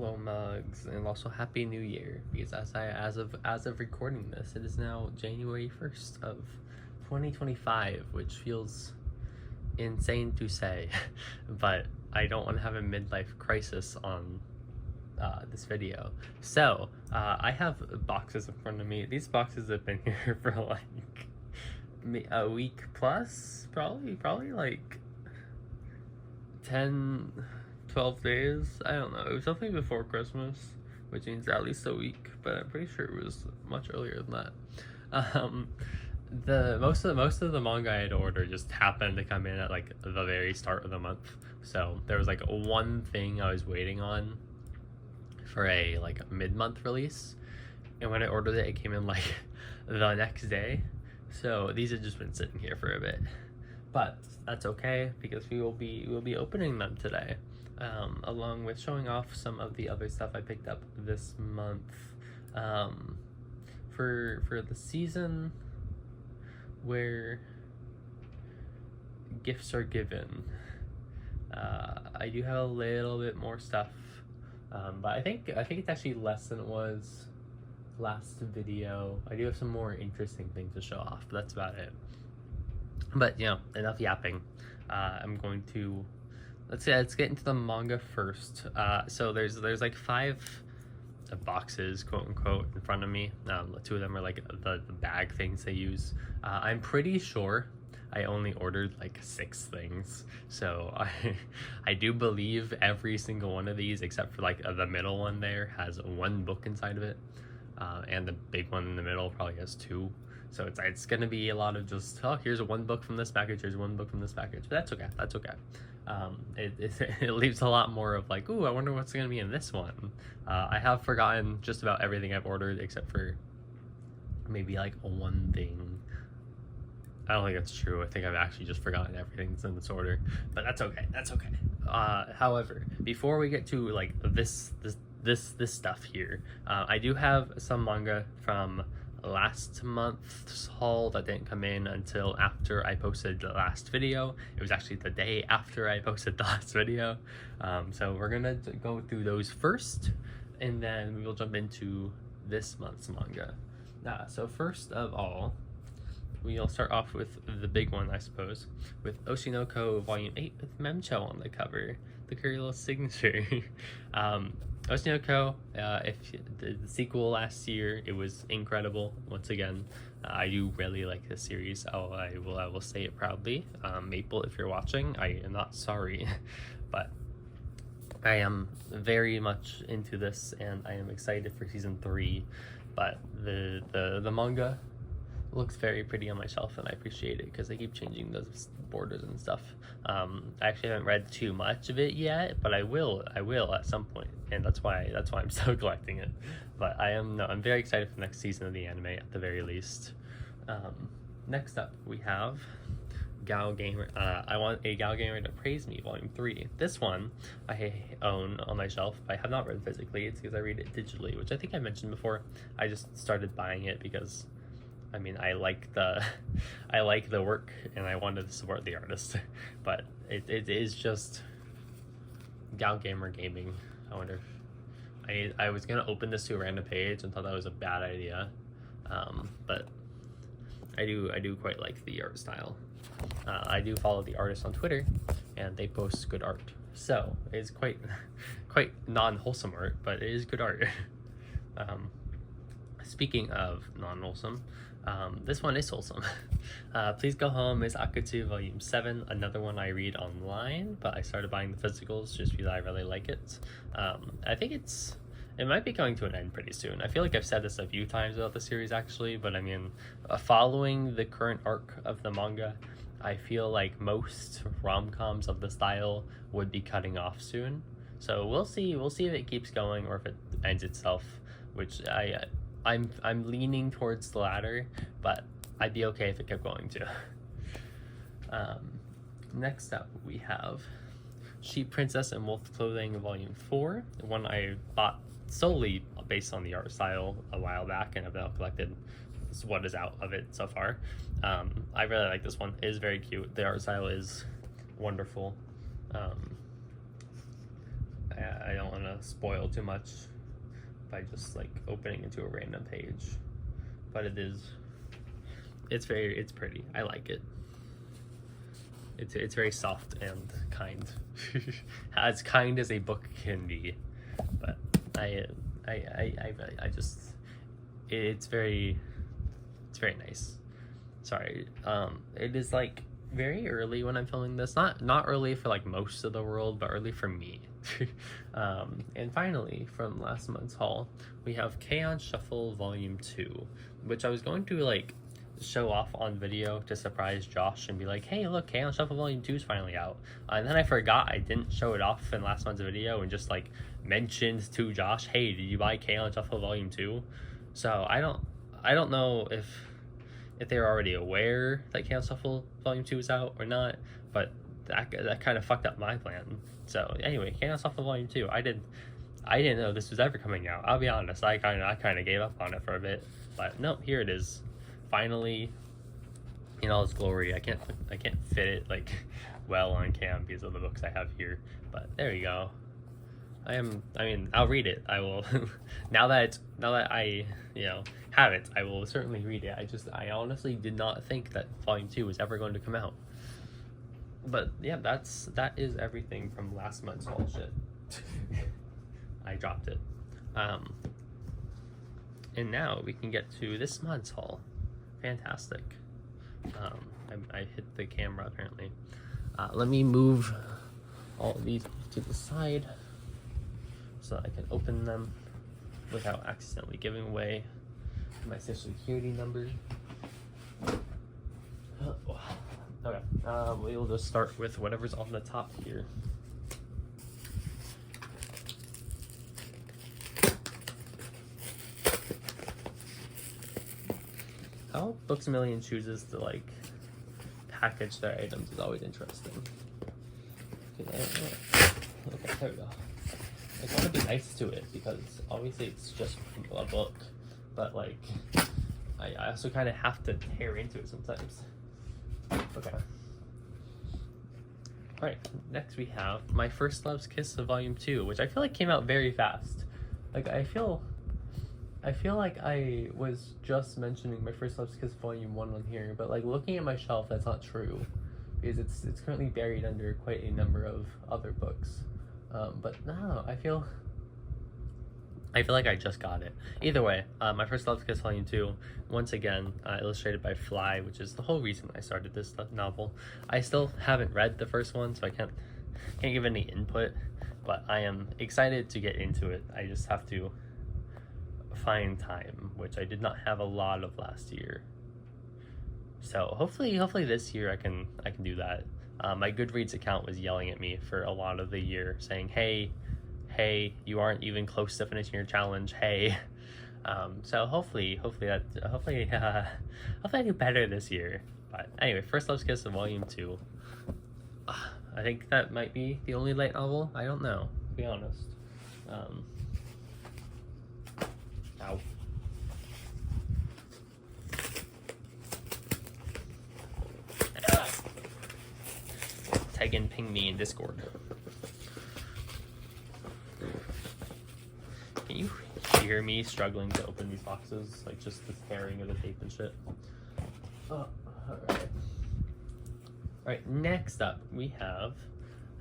Hello mugs, and also Happy New Year, because as of recording this, it is now January 1st of 2025, which feels insane to say, but I don't want to have a midlife crisis on this video. So I have boxes in front of me. These boxes have been here for like a week plus, probably like 10-12 days. I don't know. It was definitely before Christmas, which means at least a week, but I'm pretty sure it was much earlier than that. The most of the manga I had ordered just happened to come in at like the very start of the month. So there was like one thing I was waiting on for a like mid-month release, and when I ordered it, it came in like the next day. So these have just been sitting here for a bit, but that's okay because we will be opening them today, along with showing off some of the other stuff I picked up this month, for the season where gifts are given. I do have a little bit more stuff, but I think it's actually less than it was last video. I do have some more interesting things to show off, but that's about it. But you know, enough yapping. I'm going to let's get into the manga first. So there's like 5 boxes, quote unquote, in front of me. 2 of them are like the bag things they use. I'm pretty sure I only ordered like 6 things, so I do believe every single one of these except for like the middle one there has 1 book inside of it, and the big one in the middle probably has 2. So it's gonna be a lot of just, oh, here's 1 book from this package, here's 1 book from this package, but that's okay. It leaves a lot more of like, ooh, I wonder what's gonna be in this one. I have forgotten just about everything I've ordered except for maybe like 1 thing. I don't think that's true. I think I've actually just forgotten everything that's in this order, but that's okay. However, before we get to like this stuff here, I do have some manga from last month's haul that didn't come in until after I posted the last video. It was actually the day after I posted the last video. So we're gonna go through those first, and then we will jump into this month's manga. So first of all, we'll start off with the big one, I suppose, with Oshinoko Volume 8 with Memcho on the cover, the Kurilo signature. Oshinoko, if the sequel last year, it was incredible. Once again, I do really like this series. I will say it proudly. Maple, if you're watching, I am not sorry, but I am very much into this, and I am excited for season 3. But the manga looks very pretty on my shelf, and I appreciate it because they keep changing those borders and stuff. I actually haven't read too much of it yet, but I will at some point, and that's why I'm still collecting it. But I'm very excited for the next season of the anime at the very least. Next up we have Gal Gamer. I Want a Gal Gamer to Praise Me, Volume 3. This one I own on my shelf, but I have not read physically. It's because I read it digitally, which I think I mentioned before. I just started buying it because I mean, I like the work, and I wanted to support the artist, but it is just Gal Gamer Gaming. I wonder if I was gonna open this to a random page and thought that was a bad idea, but I do quite like the art style. I do follow the artist on Twitter, and they post good art, so it's quite non-wholesome art, but it is good art. Speaking of non-wholesome, this one is wholesome. Please Go Home is Akutsu Volume 7, another one I read online, but I started buying the physicals just because I really like it. I think it might be coming to an end pretty soon. I feel like I've said this a few times about the series actually, but I mean, following the current arc of the manga, I feel like most rom-coms of the style would be cutting off soon. So we'll see if it keeps going or if it ends itself, which I'm leaning towards the latter, but I'd be okay if it kept going too. Next up we have Sheep Princess in Wolf Clothing Volume 4, one I bought solely based on the art style a while back, and I've now collected what is out of it so far. I really like this one. It is very cute. The art style is wonderful. I don't want to spoil too much by just like opening into a random page, but it's pretty. I like it. It's very soft and kind, as kind as a book can be. But I just it's very nice. Sorry, it is like very early when I'm filming this. Not early for like most of the world, but early for me. And finally, from last month's haul, we have K-On! Shuffle Volume 2, which I was going to like show off on video to surprise Josh and be like, hey look, K-On! Shuffle Volume 2 is finally out. And then I forgot I didn't show it off in last month's video and just like mentioned to Josh, hey, did you buy K-On! Shuffle Volume 2? So I don't know if they were already aware that K-On! Shuffle Volume 2 is out or not, but that kind of fucked up my plan. So anyway, K-On! Shuffle Volume 2. I didn't know this was ever coming out. I'll be honest, I kind of gave up on it for a bit, but no, here it is. Finally, in all its glory. I can't fit it like well on cam because of the books I have here, but there you go. I mean, I'll read it. I will. now that I have it, I will certainly read it. I honestly did not think that Volume 2 was ever going to come out. But yeah, that is everything from last month's haul. Shit. I dropped it. And now we can get to this month's haul. Fantastic. I hit the camera apparently. Let me move all of these to the side so I can open them without accidentally giving away my social security number. Okay, we'll just start with whatever's on the top here. How Books A Million chooses to like package their items is always interesting. Okay, there we go. I want to be nice to it because obviously it's just a book, but like I also kind of have to tear into it sometimes. Okay. Alright, next we have My First Love's Kiss of Volume 2, which I feel like came out very fast. Like I feel like I was just mentioning My First Love's Kiss Volume 1 on here, but like looking at my shelf, that's not true, because it's currently buried under quite a number of other books. But no, I feel like I just got it. Either way, My First Love's Kiss Volume 2, once again, illustrated by Fly, which is the whole reason I started this novel. I still haven't read the first one, so I can't give any input, but I am excited to get into it. I just have to find time, which I did not have a lot of last year. So hopefully this year I can do that. My Goodreads account was yelling at me for a lot of the year, saying, hey, you aren't even close to finishing your challenge, hey. So hopefully I do better this year. But anyway, First Love's Kiss of Volume 2. I think that might be the only light novel. I don't know, to be honest. Ow. Tegan ping me in Discord. Can you hear me struggling to open these boxes? Like just the tearing of the tape and shit. Alright, next up we have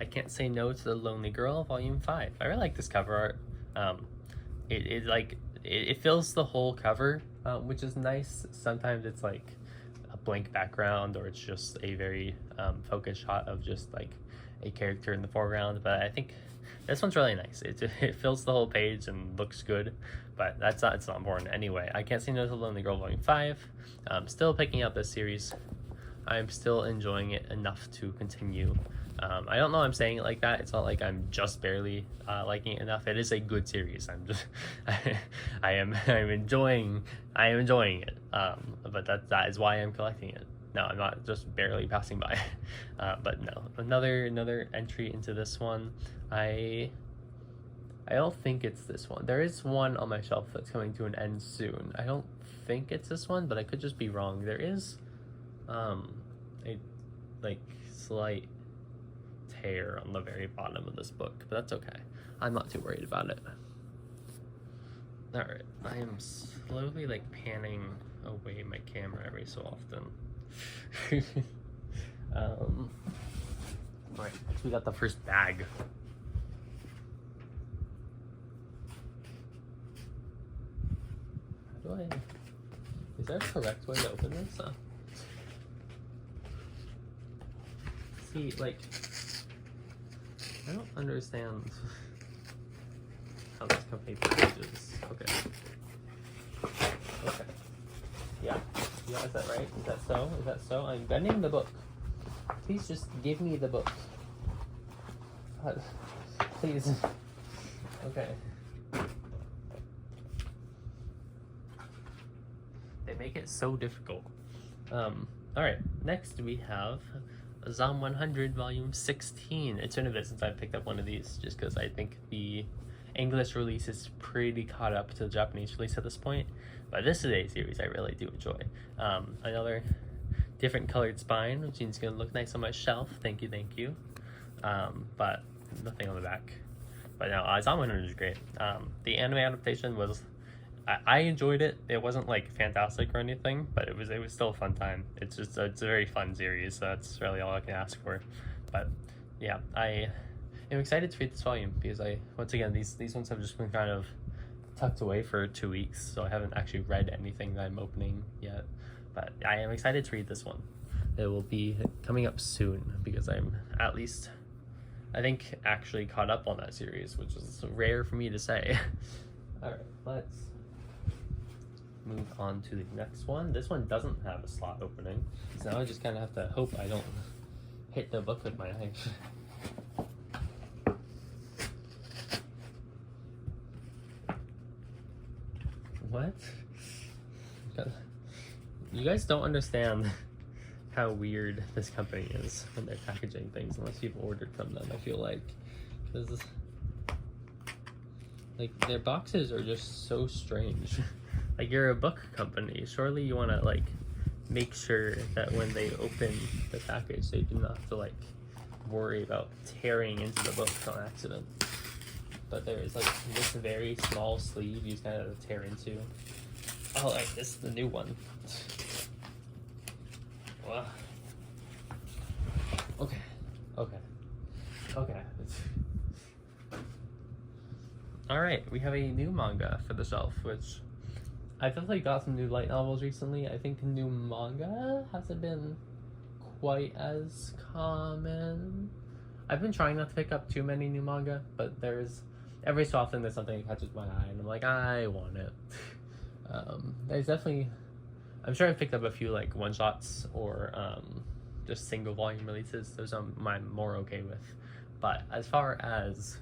I Can't Say No to the Lonely Girl, Volume 5. I really like this cover art. It fills the whole cover, which is nice. Sometimes it's like a blank background, or it's just a very focused shot of just like a character in the foreground, but I think this one's really nice. It fills the whole page and looks good, but it's not important. Anyway, I Can't Say No to the Lonely Girl Volume 5. Still picking up this series. I'm still enjoying it enough to continue. I don't know why I'm saying it like that. It's not like I'm just barely liking it enough. It is a good series. I'm enjoying it. But that is why I'm collecting it. No, I'm not just barely passing by. But no, another entry into this one. I don't think it's this one. There is one on my shelf that's coming to an end soon. I don't think it's this one, but I could just be wrong. There is a like slight tear on the very bottom of this book, but that's okay. I'm not too worried about it. Alright, I am slowly like panning away my camera every so often. Alright, next we got the first bag. How do I... Is there a correct way to open this? See, like... I don't understand how this company packages. Okay. Okay. Yeah. Yeah, is that right? Is that so? Is that so? I'm bending the book. Please just give me the book. Please. Okay. They make it so difficult. Alright, next we have Zom 100 volume 16. It's been a bit since I picked up one of these, just because I think the English release is pretty caught up to the Japanese release at this point. But this is a series I really do enjoy. Another different colored spine, which means it's going to look nice on my shelf. Thank you, thank you. But nothing on the back. But no, Zom 100 is great. The anime adaptation was... I enjoyed it. It wasn't like fantastic or anything, but it was still a fun time. It's just it's a very fun series, so that's really all I can ask for. But yeah, I am excited to read this volume because once again these ones have just been kind of tucked away for 2 weeks, so I haven't actually read anything that I'm opening yet. But I am excited to read this one. It will be coming up soon because I'm at least, I think, actually caught up on that series, which is rare for me to say. All right, let's move on to the next one. This one doesn't have a slot opening, so now I just kind of have to hope I don't hit the book with my knife. What? You guys don't understand how weird this company is when they're packaging things unless you've ordered from them, I feel like. Because like their boxes are just so strange. Like, you're a book company. Surely you want to, like, make sure that when they open the package, they do not have to, like, worry about tearing into the book on accident. But there's, like, this very small sleeve you kind of tear into. Oh, like, this is the new one. Wow. Okay. Okay. Okay. Alright, we have a new manga for the shelf, which... I definitely got some new light novels recently. I think new manga hasn't been quite as common. I've been trying not to pick up too many new manga, but every so often there's something that catches my eye and I'm like, I want it. There's definitely, I'm sure I've picked up a few like one-shots or just single volume releases. Those I'm more okay with. But as far as,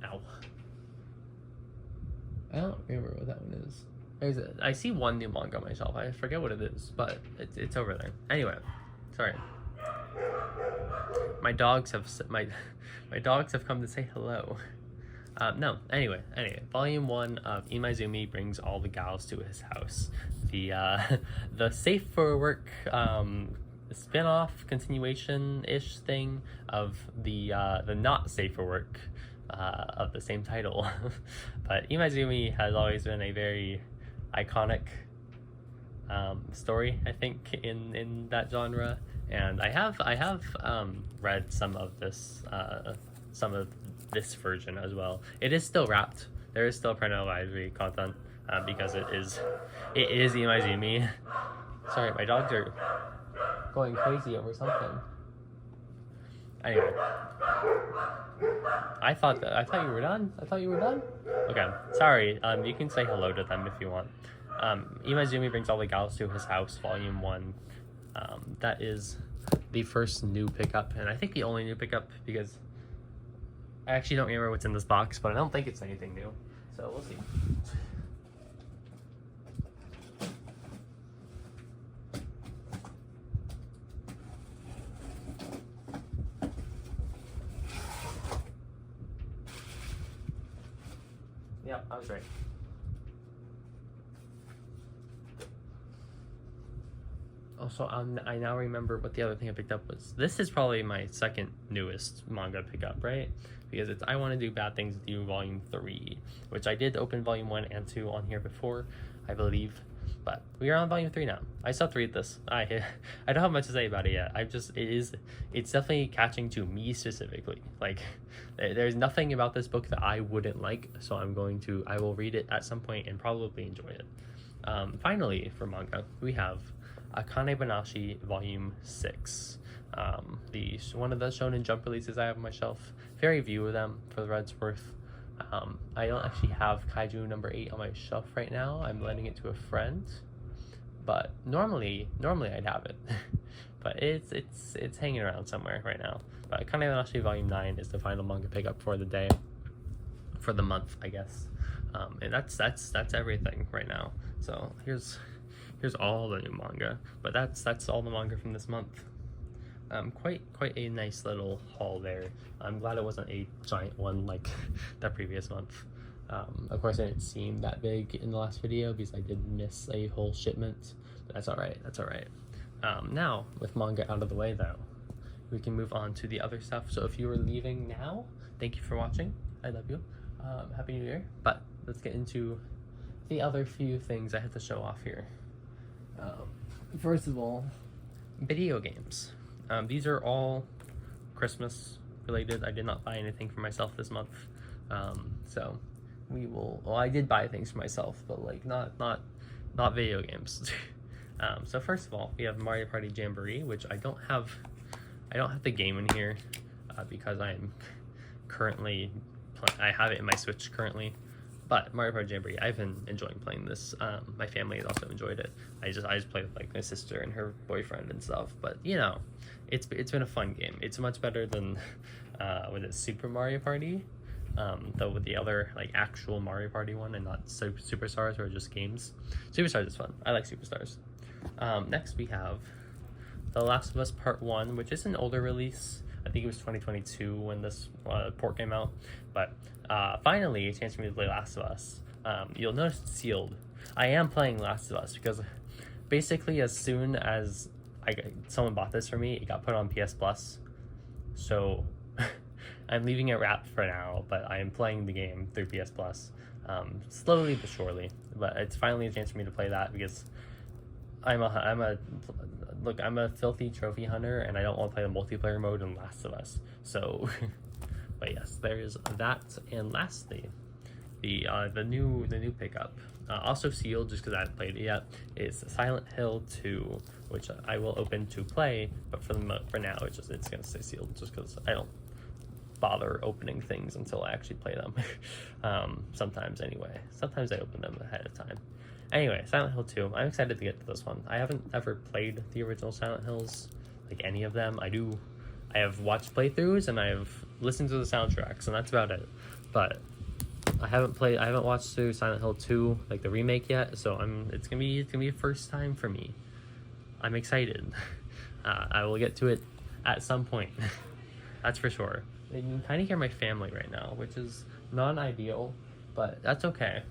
ow. I don't remember what that one is. I see one new manga on my shelf. I forget what it is, but it's over there. Anyway, sorry. My dogs have come to say hello. No. Anyway, volume 1 of Zumi brings all the gals to his house. The safe for work spin-off continuation-ish thing of the not safe for work of the same title. But Zumi has always been a very iconic story, I think, in that genre, and I have read some of this version as well. It is still wrapped. There is still parental advisory content because it is Zumi. Sorry, my dogs are going crazy over something. Anyway, I thought you were done. Okay, sorry. You can say hello to them if you want. Zumi brings all the gals to his house, volume 1. That is the first new pickup, and I think the only new pickup because I actually don't remember what's in this box, but I don't think it's anything new. So we'll see. Yeah, I was right. Oh, so I now remember what the other thing I picked up was. This is probably my second newest manga pickup, right? Because it's I Want to Do Bad Things with You Volume 3, which I did open Volume 1 and 2 on here before, I believe. But we are on Volume 3 now. I still have to read this. I don't have much to say about it yet. It's definitely catching to me specifically. Like, there's nothing about this book that I wouldn't like, so I will read it at some point and probably enjoy it. Finally, for manga, we have Akane Banashi Volume 6. One of the Shonen Jump releases I have on my shelf. Very few of them, for what it's worth. I don't actually have Kaiju number 8 on my shelf right now. I'm lending it to a friend, but normally I'd have it. But it's hanging around somewhere right now. But Akane Banashi Volume 9 is the final manga pickup for the day, for the month, I guess. And that's everything right now. So here's all the new manga, but that's all the manga from this month. Quite a nice little haul there. I'm glad it wasn't a giant one like that previous month. Of course, it didn't seem that big in the last video because I did miss a whole shipment, but that's all right. Now, with manga out of the way though, we can move on to the other stuff. So if you are leaving now, thank you for watching. I love you. Happy New Year. But let's get into the other few things I have to show off here. First of all, video games. These are all Christmas related. I did not buy anything for myself this month. So we will, well, I did buy things for myself, but like not video games. So first of all, we have Mario Party Jamboree, which I don't have the game in here because I'm currently I have it in my Switch currently. But Mario Party Jamboree, I've been enjoying playing this. My family has also enjoyed it. I just play with like my sister and her boyfriend and stuff. But you know, it's been a fun game. It's much better than was it Super Mario Party? Though with the other like actual Mario Party one and not Superstars or just games. Superstars is fun. I like Superstars. Next we have The Last of Us Part 1, which is an older release. I think it was 2022 when this port came out. But finally, a chance for me to play Last of Us. You'll notice it's sealed. I am playing Last of Us because basically as soon as someone bought this for me, it got put on PS Plus. So I'm leaving it wrapped for now, but I am playing the game through PS Plus. Slowly but surely. But it's finally a chance for me to play that because I'm a filthy trophy hunter and I don't want to play the multiplayer mode in Last of Us. So but yes, there is that. And lastly, the new pickup, also sealed just because I haven't played it yet, is Silent Hill 2, which I will open to play, but for now it's gonna stay sealed just because I don't bother opening things until I actually play them. Sometimes anyway. Sometimes I open them ahead of time. Anyway, Silent Hill 2. I'm excited to get to this one. I haven't ever played the original Silent Hills, like any of them. I have watched playthroughs and I have listened to the soundtracks, and that's about it. But I haven't watched through Silent Hill 2, like the remake yet, so it's gonna be a first time for me. I'm excited. I will get to it at some point. That's for sure. You can kind of hear my family right now, which is not ideal, but that's okay.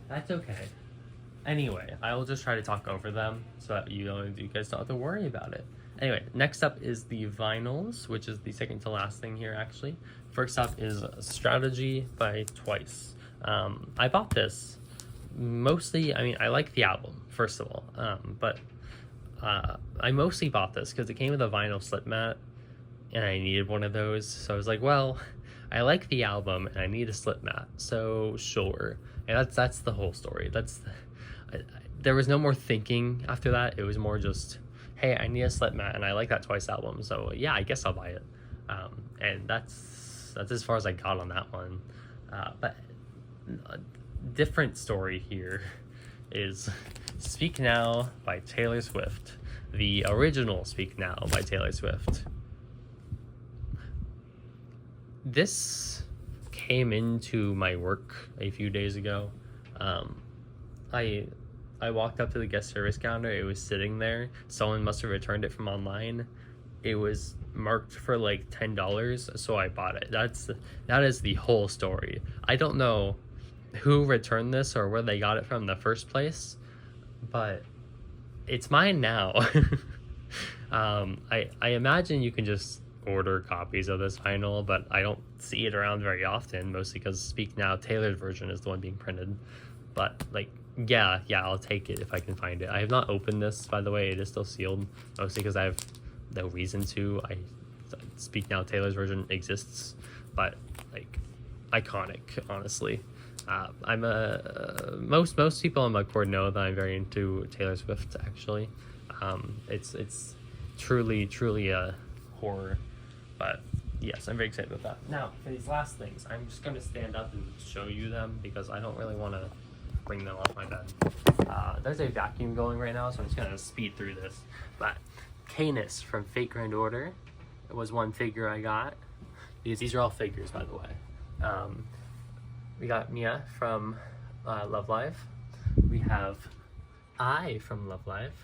That's okay. Anyway, I will just try to talk over them so that you guys don't have to worry about it. Anyway, next up is the vinyls, which is the second to last thing here, actually. First up is Strategy by Twice. I bought this mostly, I like the album, first of all, but I mostly bought this because it came with a vinyl slip mat, and I needed one of those, so I was like, well, I like the album, and I need a slip mat, so sure. And that's the whole story. There was no more thinking after that. It was more just, hey, I need a slip mat, and I like that Twice album, so yeah, I guess I'll buy it. And that's as far as I got on that one. But a different story here is Speak Now by Taylor Swift. The original Speak Now by Taylor Swift. This came into my work a few days ago. I walked up to the guest service counter. It was sitting there. Someone must have returned it from online. It was marked for like $10, so I bought it. That is the whole story. I don't know who returned this or where they got it from in the first place, but it's mine now. I imagine you can just order copies of this vinyl, but I don't see it around very often, mostly because Speak Now tailored version is the one being printed. But like, yeah, I'll take it if I can find it. I have not opened this, by the way. It is still sealed, mostly because I have no reason to. Speak Now Taylor's version exists, but like, iconic, honestly. I'm most people on my board know that I'm very into Taylor Swift. Actually, it's truly a horror, but yes, I'm very excited about that. Now for these last things, I'm just gonna stand up and show you them because I don't really want to bring them off my bed. There's a vacuum going right now, so I'm just gonna speed through this. But Canis from Fate Grand Order was one figure I got, because these are all figures, by the way. We got Mia from Love Live. We have I from Love Live.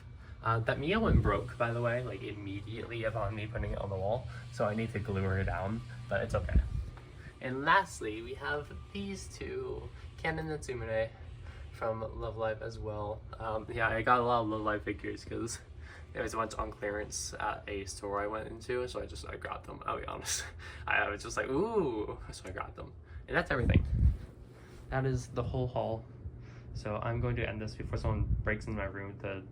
That Mia went broke, by the way, like immediately upon me putting it on the wall, so I need to glue her down, but it's okay. And lastly, we have these two, Canon and Zumi from Love Live as well. Yeah, I got a lot of Love Live figures because there was a bunch on clearance at a store I went into, so I grabbed them. I'll be honest. I was just like, ooh, so I grabbed them. And that's everything. That is the whole haul. So I'm going to end this before someone breaks into my room with the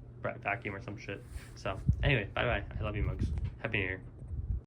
vacuum or some shit. So anyway, bye bye. I love you, mugs. Happy New Year.